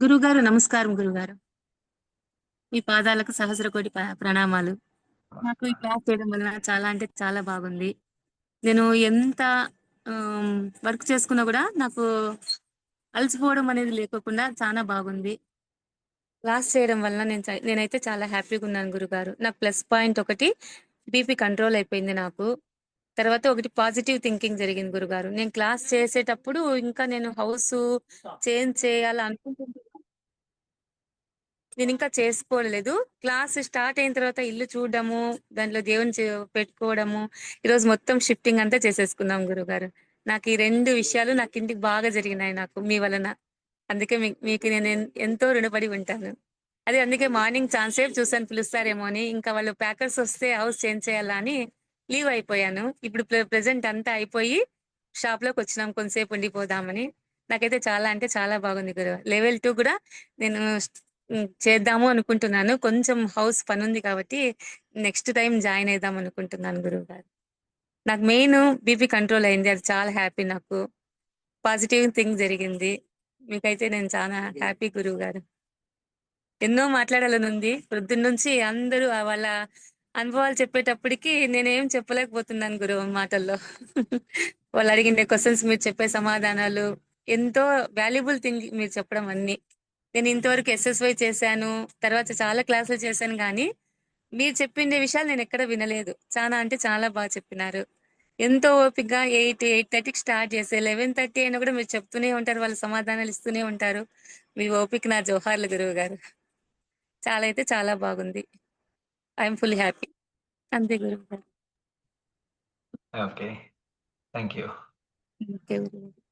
గురుగారు నమస్కారం గురుగారు. మీ పాదాలకు సహస్ర కోటి ప్రణామాలు. నాకు ఈ నమస్కారం. క్లాస్ చేయడం వలన చాలా అంటే చాలా బాగుంది. నేను ఎంత ఆహ్, వర్క్ చేసుకున్నా గూడా నాకు అలసిపోవడం అనేది లేకోకుండా చానా బాగుంది. క్లాస్ చేయడం వలన నేనైతే చాలా హ్యాపీగున్నాను గురుగారు. నాకు ప్లస్ పాయింట్ ఒకటి బీపీ కంట్రోల్ అయిపోయింది నాకు. తర్వాత ఒకటి పాజిటివ్ థింకింగ్ జరిగింది గురుగారు. నేను క్లాస్ చేసేటప్పుడు ఇంకా నేను హౌసు చేంజ్ చేయాలనుకుంటున్నా. నేనింకా చేసుకోలేదు. క్లాస్ స్టార్ట్ అయిన తర్వాత ఇల్లు చూడడము, దాంట్లో దేవుడిని పెట్టుకోవడము, ఈరోజు మొత్తం షిఫ్టింగ్ అంతా చేసేసుకున్నాం గురుగారు. నాకు ఈ 2 విషయాలు నాకింటికి బాగా జరిగినాయి నాకు మీ వలన. అందుకే మీకు నేను ఎంతో రుణపడి ఉంటాను. అదే అందుకే మార్నింగ్ చానా సేపు చూసాను పిలుస్తారేమో అని. ఇంకా వాళ్ళు ప్యాకర్స్ వస్తే హౌస్ చేంజ్ చేయాలా అని లీవ్ అయిపోయాను. ఇప్పుడు ప్రెజెంట్ అంతా అయిపోయి షాప్‌లోకొచ్చినాం కొంసేపు ఉండిపోదామని. నాకైతే చాలా అంటే చాలా బాగుంది లెవెల్ 2 కూడా నేను చేద్దాము అనుకుంటున్నాను. కొంచెం హౌస్ పనుంది కాబట్టి నెక్స్ట్ టైమ్ జాయిన్ అయిదాం అనుకుంటున్నాను గురువుగారు. నాకు మెయిను బీపీ కంట్రోల్ అయింది. అది చాలా హ్యాపీ నాకు. పాజిటివ్ థింగ్ జరిగింది. మీకైతే నేను చానా హ్యాపీ గురువుగారు. ఎన్నో మాట్లాడాలనుంది. పొద్దున్నుంచి అందరూ వాళ్ళ అనుభవాలు చెప్పేటప్పటికి నేనేం చెప్పలేకపోతున్నాను గురువు మాటల్లో. వాళ్ళు అడిగిన క్వెషన్స్ మీరు చెప్పే సమాధానాలు ఎంతో వాల్యుబుల్ థింగ్ మీరు చెప్పడం అన్నీ. నేను ఇంతవరకు ఎస్ఎస్‌వై చేశాను. తర్వాత చాలా క్లాసులు చేశాను గానీ, మీరు చెప్పిండే విషయాలు నేనెక్కడ వినలేదు. చానా అంటే చాలా చెప్పినారు. ఎంతో ఓపికగా 8:30కి స్టార్ట్ చేసి 11:30 అయినా కూడా మీరు చెప్తూనే ఉంటారు. వాళ్ళు సమాధానాలు ఇస్తూనే ఉంటారు. మీ ఓపిక నా జోహార్లు గురువుగారు. చాలా అయితే చాలా బాగుంది. I am fully happy. అంతే గురువుగారు. ఓకే. Thank you. ఓకే గురువు.